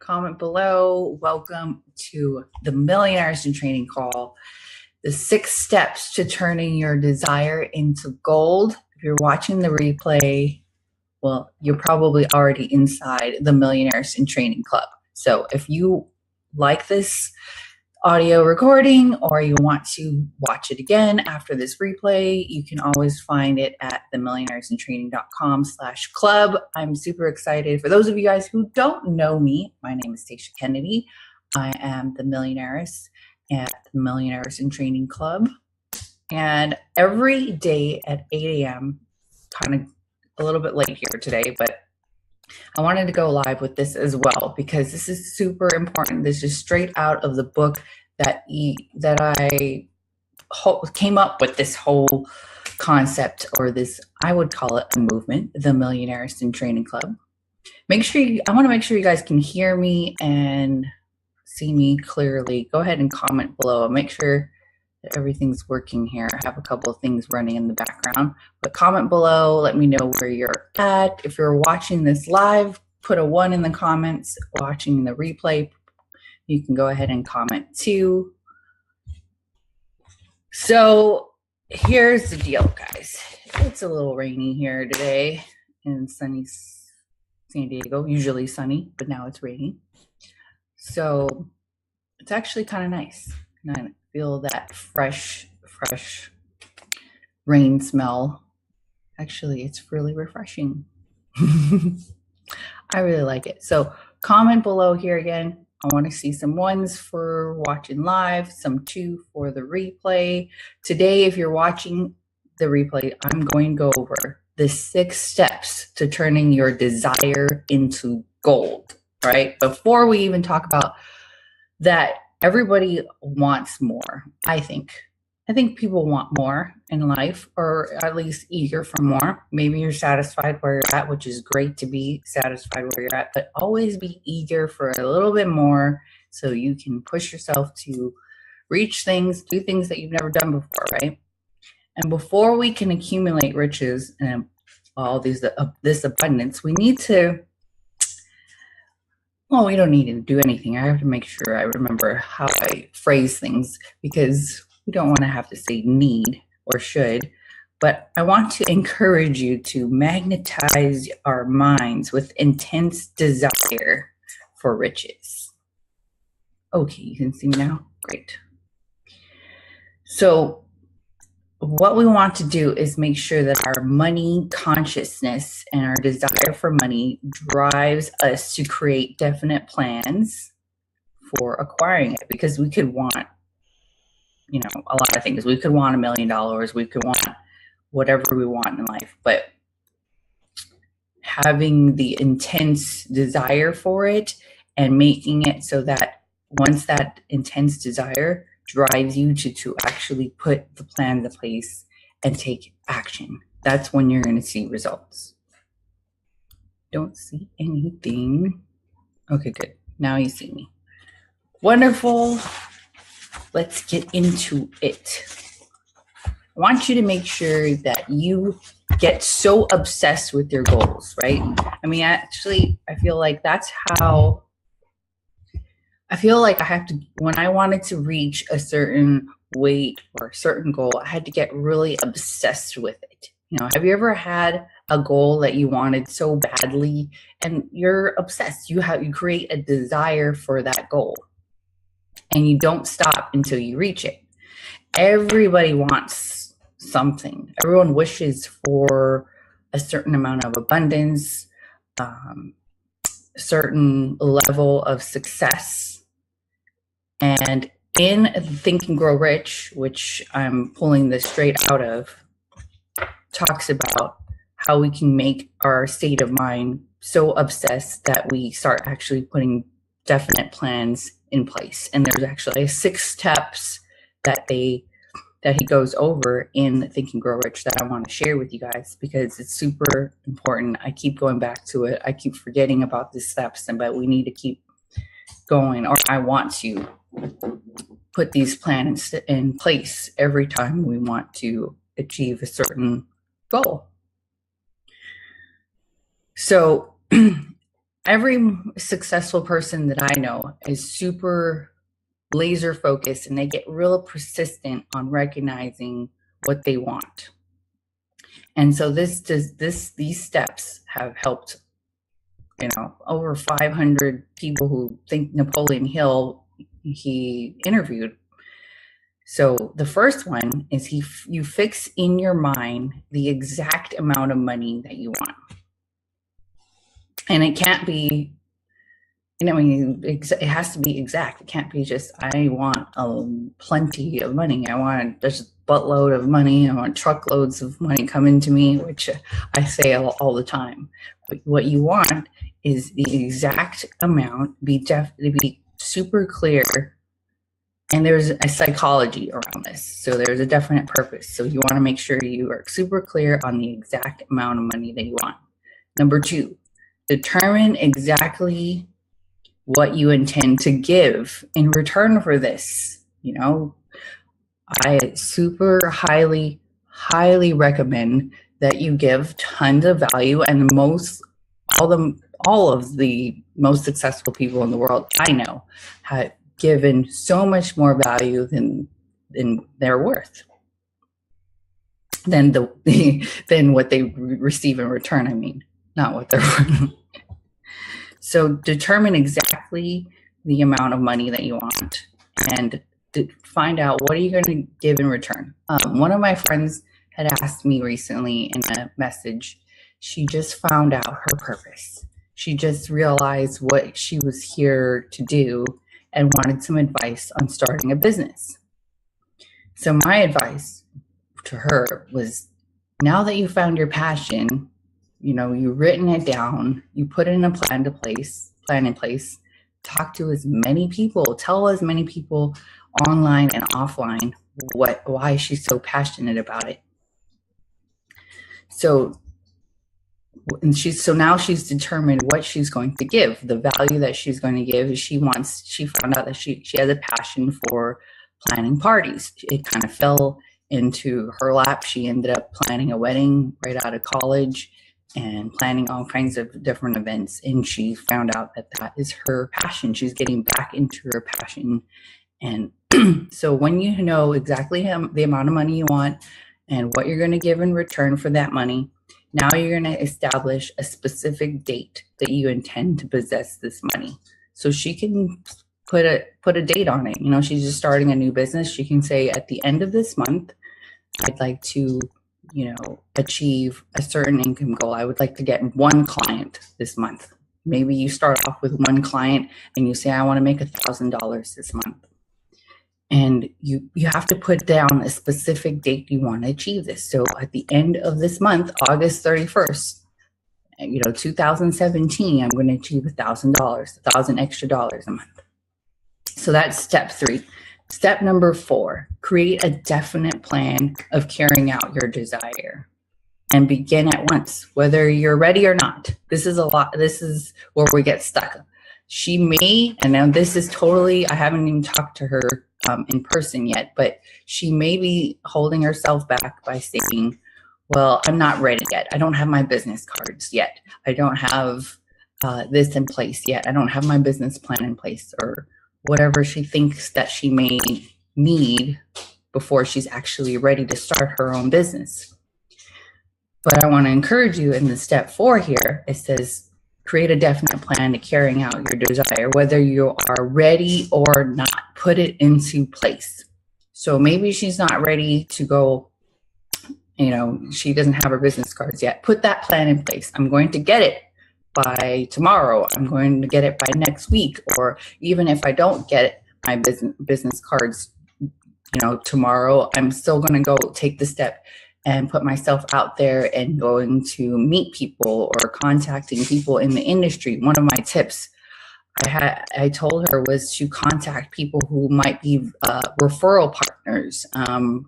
comment below. Welcome to the Millionaires in Training call. The 6 steps to turning your desire into gold. If you're watching the replay, well, you're probably already inside the Millionaires in Training Club. So if you like this audio recording or you want to watch it again after this replay, you can always find it at themillionairesintraining.com/club. I'm super excited. For those of you guys who don't know me, my name is Stacia Kennedy. I am the Millionaires at the Millionaires in Training Club. And every day at 8 a.m., kind of a little bit late here today, but I wanted to go live with this as well because this is super important. This is straight out of the book that I came up with, this whole concept, or this, I would call it a movement, the Millionaires in Training Club. I want to make sure you guys can hear me and see me clearly. Go ahead and comment below. Make sure that everything's working here. I have a couple of things running in the background, but comment below. Let me know where you're at. If you're watching this live, put a 1 in the comments. Watching the replay, you can go ahead and comment too. So here's the deal, guys. It's a little rainy here today in sunny San Diego. Usually sunny, but now it's raining. So it's actually kind of nice. And I feel that fresh rain smell. Actually, it's really refreshing. I really like it. So comment below here again. I want to see some 1s for watching live, some 2 for the replay. Today, if you're watching the replay, I'm going to go over the 6 steps to turning your desire into gold, right? Before we even talk about that, everybody wants more, I think. I think people want more in life, or at least eager for more. Maybe you're satisfied where you're at, which is great to be satisfied where you're at, but always be eager for a little bit more so you can push yourself to reach things, do things that you've never done before, right? And before we can accumulate riches and all this abundance, we need to, well, we don't need to do anything. I have to make sure I remember how I phrase things, because we don't want to have to say need or should, but I want to encourage you to magnetize our minds with intense desire for riches. Okay, you can see me now? Great. So what we want to do is make sure that our money consciousness and our desire for money drives us to create definite plans for acquiring it, because we could want, a lot of things. We could want $1 million. We could want whatever we want in life, but having the intense desire for it and making it so that once that intense desire drives you to actually put the plan in place and take action, that's when you're going to see results. Don't see anything. Okay, good. Now you see me. Wonderful. Let's get into it. I want you to make sure that you get so obsessed with your goals, right? I mean, actually, I feel like that's how I feel like I have to, when I wanted to reach a certain weight or a certain goal, I had to get really obsessed with it. Have you ever had a goal that you wanted so badly and you're obsessed? You create a desire for that goal, and you don't stop until you reach it. Everybody wants something. Everyone wishes for a certain amount of abundance, certain level of success. And in Think and Grow Rich, which I'm pulling this straight out of, talks about how we can make our state of mind so obsessed that we start actually putting definite plans in place. And there's actually 6 steps that he goes over in Think and Grow Rich that I want to share with you guys, because it's super important. I keep going back to it. I keep forgetting about the steps, but we need to keep going, or I want to put these plans in place every time we want to achieve a certain goal. So Every successful person that I know is super laser focused, and they get real persistent on recognizing what they want. And so these steps have helped, over 500 people who think Napoleon Hill he interviewed. So the first one is you fix in your mind the exact amount of money that you want. And it can't be, it has to be exact. It can't be just, I want plenty of money. I want just a buttload of money. I want truckloads of money coming to me, which I say all the time. But what you want is the exact amount, be super clear. And there's a psychology around this. So there's a definite purpose. So you want to make sure you are super clear on the exact amount of money that you want. Number 2, determine exactly what you intend to give in return for this. I super highly recommend that you give tons of value, and all of the most successful people in the world I know have given so much more value than they're worth, than what they receive in return. I mean, not what they're worth. So determine exactly the amount of money that you want, and find out what are you going to give in return. One of my friends had asked me recently in a message, she just found out her purpose. She just realized what she was here to do and wanted some advice on starting a business. So my advice to her was, now that you found your passion, you've written it down, you put in a plan in place, talk to as many people, tell as many people online and offline why she's so passionate about it. So now she's determined what she's going to give, the value that she's going to give. She found out that she has a passion for planning parties. It kind of fell into her lap. She ended up planning a wedding right out of college and planning all kinds of different events. And she found out that is her passion. She's getting back into her passion. And so when you know exactly the amount of money you want and what you're going to give in return for that money, now you're going to establish a specific date that you intend to possess this money. So she can put a date on it. She's just starting a new business. She can say, at the end of this month, I'd like to, achieve a certain income goal. I would like to get 1 client this month. Maybe you start off with 1 client and you say, I want to make $1,000 this month. And you have to put down a specific date you want to achieve this. So at the end of this month, August 31st, 2017, I'm going to achieve $1,000, $1,000 extra dollars a month. So that's step 3. Step number 4, create a definite plan of carrying out your desire and begin at once, whether you're ready or not. This is where we get stuck. She may, and now this is totally, I haven't even talked to her in person yet, but she may be holding herself back by saying, well, I'm not ready yet. I don't have my business cards yet. I don't have this in place yet. I don't have my business plan in place, or whatever she thinks that she may need before she's actually ready to start her own business. But I want to encourage you in the step 4 here. It says, create a definite plan to carrying out your desire, whether you are ready or not. Put it into place. So maybe she's not ready to go, she doesn't have her business cards yet. Put that plan in place. I'm going to get it by tomorrow. I'm going to get it by next week. Or even if I don't get my business cards, tomorrow, I'm still going to go take the step and put myself out there and going to meet people or contacting people in the industry. One of my tips I told her was to contact people who might be referral partners,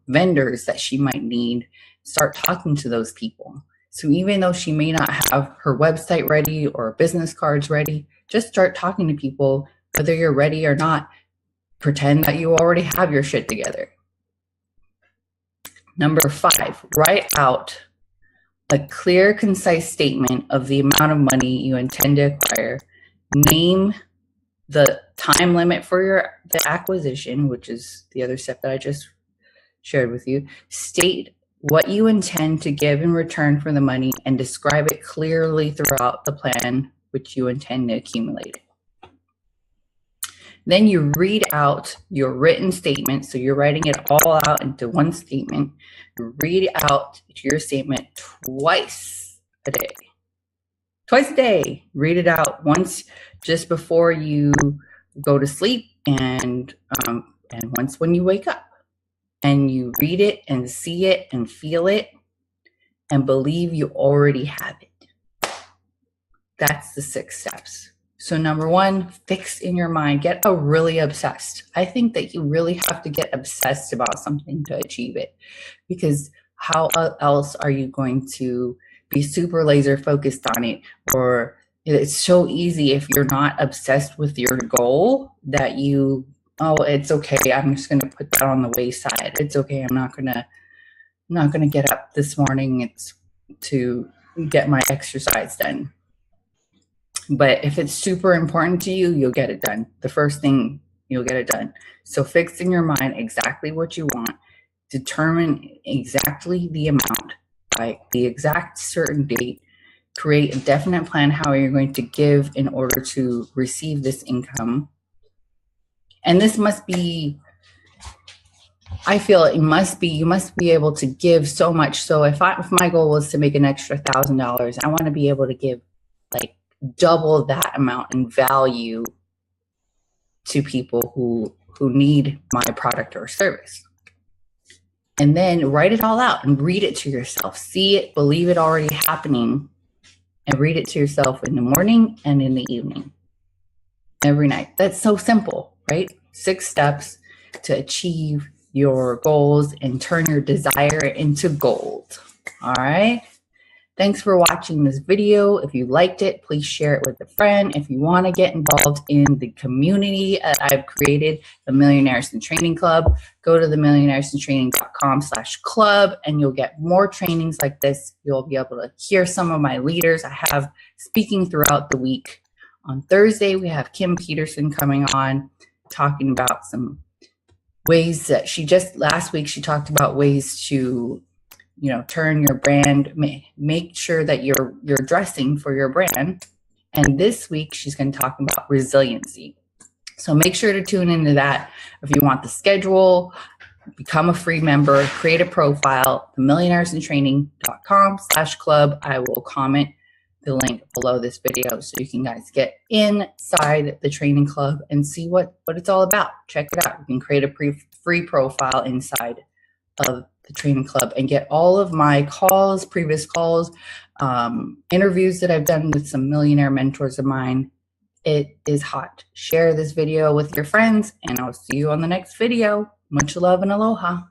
vendors that she might need. Start talking to those people. So even though she may not have her website ready or business cards ready, just start talking to people, whether you're ready or not. Pretend that you already have your shit together. Number 5, write out a clear, concise statement of the amount of money you intend to acquire name the time limit for the acquisition, which is the other step that I just shared with you. State what you intend to give in return for the money and describe it clearly throughout the plan which you intend to accumulate. Then you read out your written statement. So you're writing it all out into one statement. You read out your statement twice a day. Twice a day. Read it out once just before you go to sleep and once when you wake up. And you read it and see it and feel it and believe you already have it. That's the 6 steps. So number 1, fix in your mind, get really obsessed. I think that you really have to get obsessed about something to achieve it, because how else are you going to be super laser focused on it? Or it's so easy if you're not obsessed with your goal that you, oh, it's okay, I'm just going to put that on the wayside. It's okay, I'm not going to get up this morning to get my exercise done. But if it's super important to you, you'll get it done. The first thing, you'll get it done. So fix in your mind exactly what you want. Determine exactly the amount by the exact certain date. Create a definite plan how you're going to give in order to receive this income. And this must be, I feel it must be, you must be able to give so much. So if my goal was to make an extra $1,000, I want to be able to give like double that amount in value to people who need my product or service. And then write it all out and read it to yourself. See it, believe it already happening, and read it to yourself in the morning and in the evening. Every night. That's so simple, right? 6 steps to achieve your goals and turn your desire into gold. All right. Thanks for watching this video. If you liked it, please share it with a friend. If you want to get involved in the community that I've created, the Millionaires in Training Club, go to themillionairesintraining.com/club and you'll get more trainings like this. You'll be able to hear some of my leaders I have speaking throughout the week. On Thursday, we have Kim Peterson coming on talking about some ways that last week she talked about ways to turn your brand, make sure that you're dressing for your brand. And this week, she's going to talk about resiliency. So make sure to tune into that. If you want the schedule, become a free member, create a profile, themillionairesintraining.com/club. I will comment the link below this video so you can guys get inside the training club and see what it's all about. Check it out. You can create a free profile inside of the training club and get all of my calls, previous calls, interviews that I've done with some millionaire mentors of mine. It is hot. Share this video with your friends, and I'll see you on the next video. Much love and aloha.